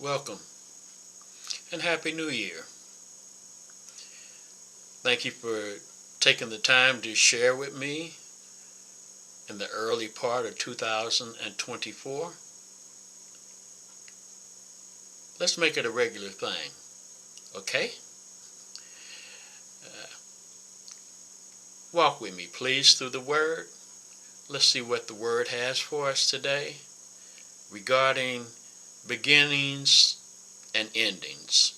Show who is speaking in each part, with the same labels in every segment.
Speaker 1: Welcome and Happy New Year. Thank you for taking the time to share with me in the early part of 2024. Let's make it a regular thing, okay? Uh, Walk with me, please, through the Word. Let's see what the Word has for us today regarding beginnings and endings.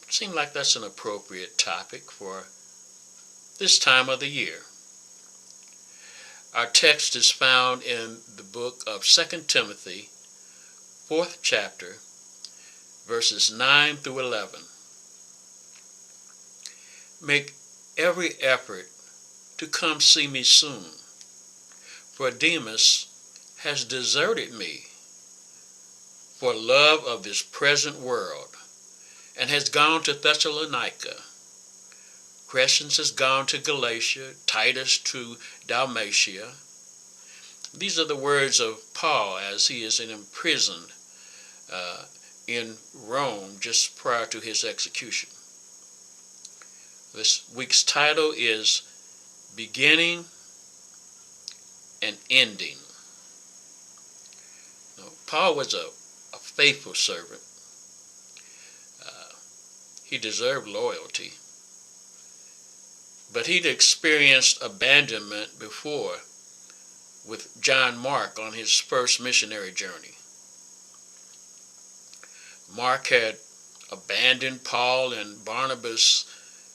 Speaker 1: Seems like that's an appropriate topic for this time of the year. Our text is found in the book of 2 Timothy, 4th chapter, verses 9 through 11. Make every effort to come see me soon, for Demas has deserted me for love of this present world and has gone to Thessalonica. Crescens has gone to Galatia, Titus to Dalmatia. These are the words of Paul as he is imprisoned in Rome just prior to his execution. This week's title is Beginning and Ending. Now, Paul was a faithful servant. He deserved loyalty. But he'd experienced abandonment before with John Mark on his first missionary journey. Mark had abandoned Paul and Barnabas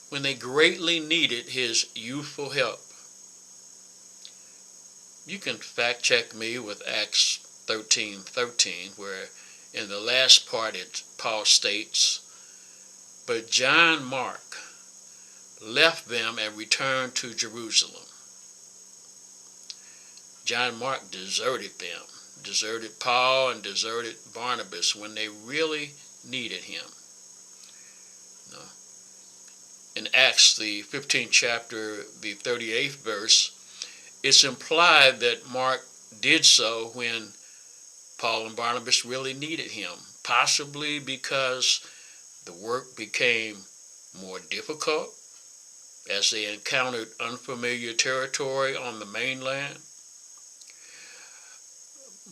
Speaker 1: when they greatly needed his youthful help. You can fact check me with Acts 13:13, where in the last part Paul states, "But John Mark left them and returned to Jerusalem." John Mark deserted them, deserted Paul and deserted Barnabas when they really needed him. In Acts, the 15th chapter, the 38th verse, it's implied that Mark did so when Paul and Barnabas really needed him, possibly because the work became more difficult as they encountered unfamiliar territory on the mainland.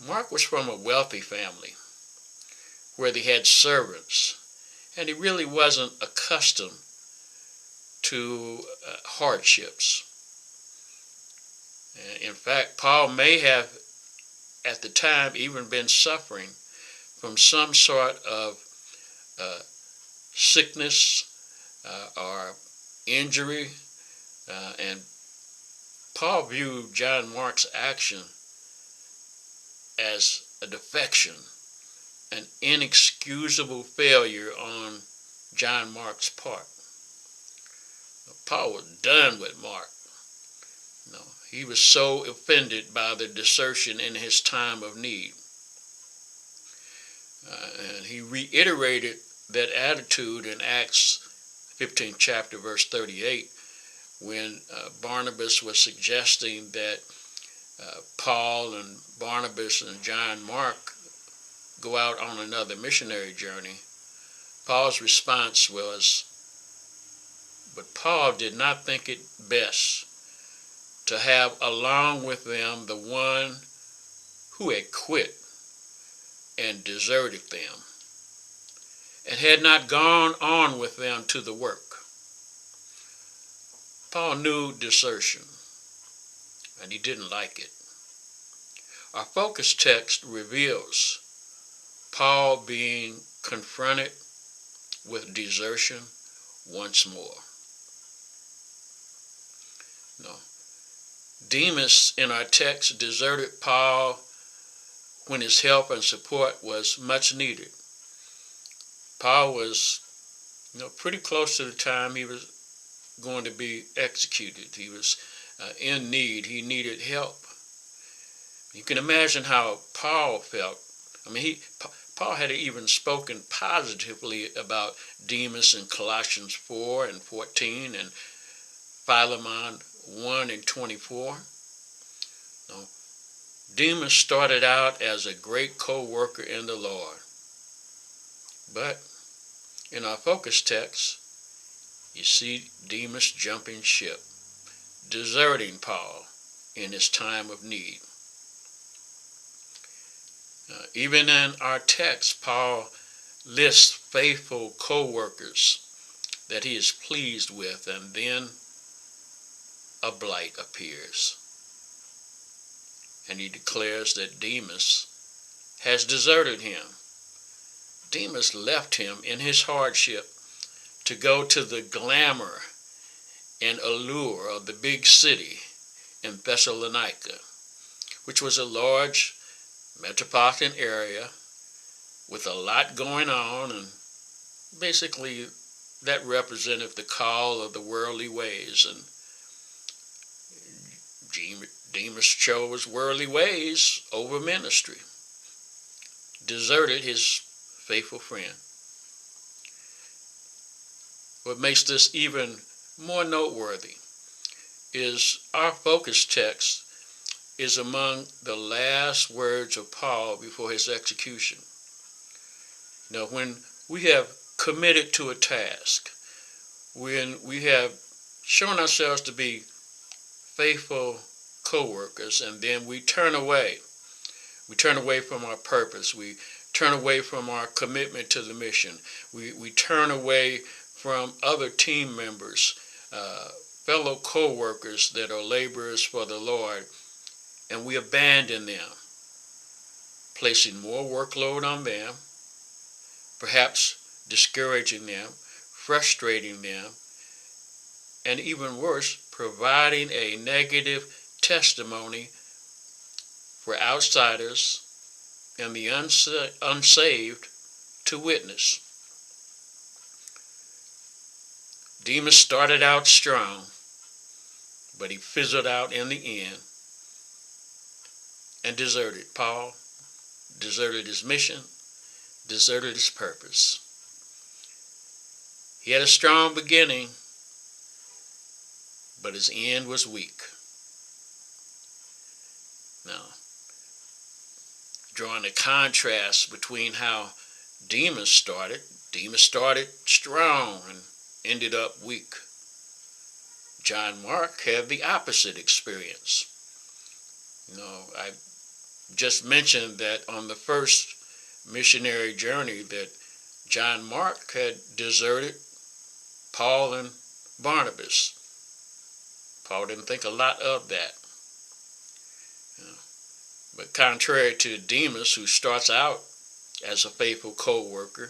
Speaker 1: Mark was from a wealthy family where they had servants, and he really wasn't accustomed to hardships. In fact, Paul may have at the time even been suffering from some sort of sickness or injury, and Paul viewed John Mark's action as a defection, an inexcusable failure on John Mark's part. Paul was done with Mark. He was so offended by the desertion in his time of need. And he reiterated that attitude in Acts 15th chapter, verse 38, when Barnabas was suggesting that Paul and Barnabas and John Mark go out on another missionary journey. Paul's response was, "But Paul did not think it best to have along with them the one who had quit and deserted them and had not gone on with them to the work." Paul knew desertion, and he didn't like it. Our focus text reveals Paul being confronted with desertion once more. Demas in our text deserted Paul when his help and support was much needed. Paul was, pretty close to the time he was going to be executed. He was in need. He needed help. You can imagine how Paul felt. Paul had even spoken positively about Demas in Colossians 4 and 14 and Philemon 1 and 24. Demas started out as a great co-worker in the Lord. But in our focus text, you see Demas jumping ship, deserting Paul in his time of need. Even in our text, Paul lists faithful co-workers that he is pleased with, and then a blight appears. And he declares that Demas has deserted him. Demas left him in his hardship to go to the glamour and allure of the big city in Thessalonica, which was a large metropolitan area with a lot going on, and basically that represented the call of the worldly ways. And Demas chose worldly ways over ministry, deserted his faithful friend. What makes this even more noteworthy is our focus text is among the last words of Paul before his execution. Now, when we have committed to a task, when we have shown ourselves to be faithful co-workers, and then we turn away from our purpose, we turn away from our commitment to the mission, we turn away from other team members, fellow co-workers that are laborers for the Lord, and we abandon them, placing more workload on them, perhaps discouraging them, frustrating them, and even worse, providing a negative testimony for outsiders and the unsaved to witness. Demas started out strong, but he fizzled out in the end and deserted Paul, deserted his mission, deserted his purpose. He had a strong beginning, but his end was weak. Now, drawing a contrast between how Demas started strong and ended up weak. John Mark had the opposite experience. I just mentioned that on the first missionary journey that John Mark had deserted Paul and Barnabas. Paul didn't think a lot of that. But contrary to Demas, who starts out as a faithful co-worker,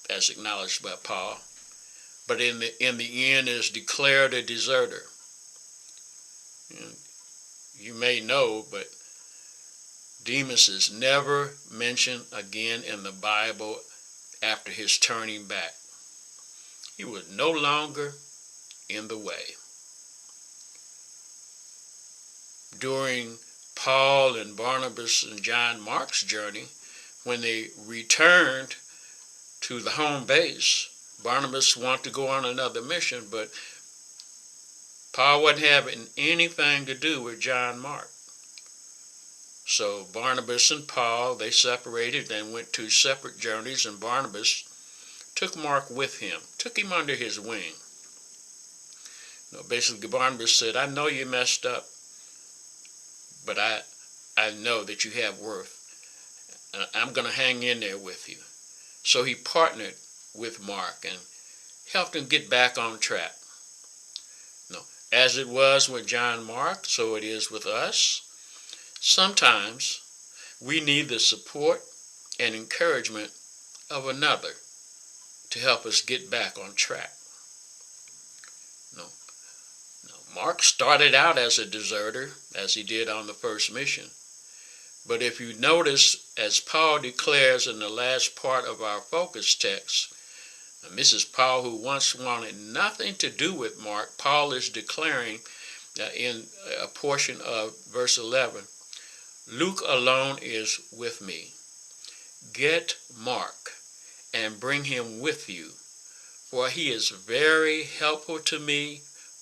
Speaker 1: as acknowledged by Paul, but in the end is declared a deserter. You may know, but Demas is never mentioned again in the Bible after his turning back. He was no longer in the way. During Paul and Barnabas and John Mark's journey, when they returned to the home base, Barnabas wanted to go on another mission, but Paul wasn't having anything to do with John Mark. So Barnabas and Paul, they separated and went two separate journeys, and Barnabas took Mark with him, took him under his wing. Basically, Barnabas said, I know you messed up, but I know that you have worth. And I'm going to hang in there with you. So he partnered with Mark and helped him get back on track. As it was with John Mark, so it is with us. Sometimes we need the support and encouragement of another to help us get back on track. Mark started out as a deserter, as he did on the first mission. But if you notice, as Paul declares in the last part of our focus text, and this is Paul who once wanted nothing to do with Mark. Paul is declaring in a portion of verse 11, Luke alone is with me. Get Mark and bring him with you, for he is very helpful to me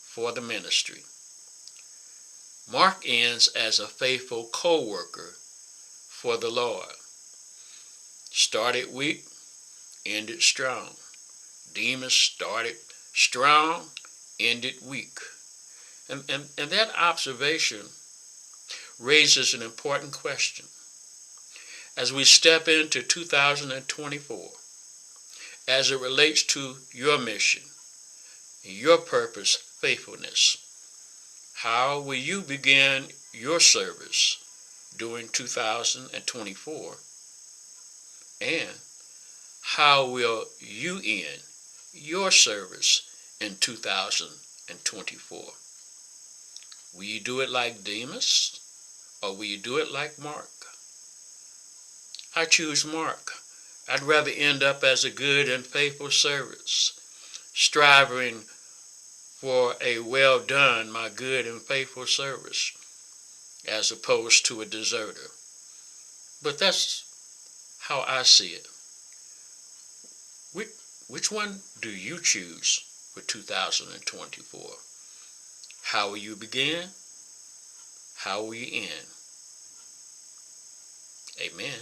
Speaker 1: for the ministry. Mark ends as a faithful co-worker for the Lord. Started weak, ended strong. Demas started strong, ended weak. And that observation raises an important question. As we step into 2024, as it relates to your mission, your purpose, faithfulness, how will you begin your service during 2024? And how will you end your service in 2024? Will you do it like Demas, or will you do it like Mark? I choose Mark. I'd rather end up as a good and faithful servant, striving for a well done, my good and faithful service, as opposed to a deserter. But that's how I see it. Which one do you choose for 2024? How will you begin? How will you end? Amen.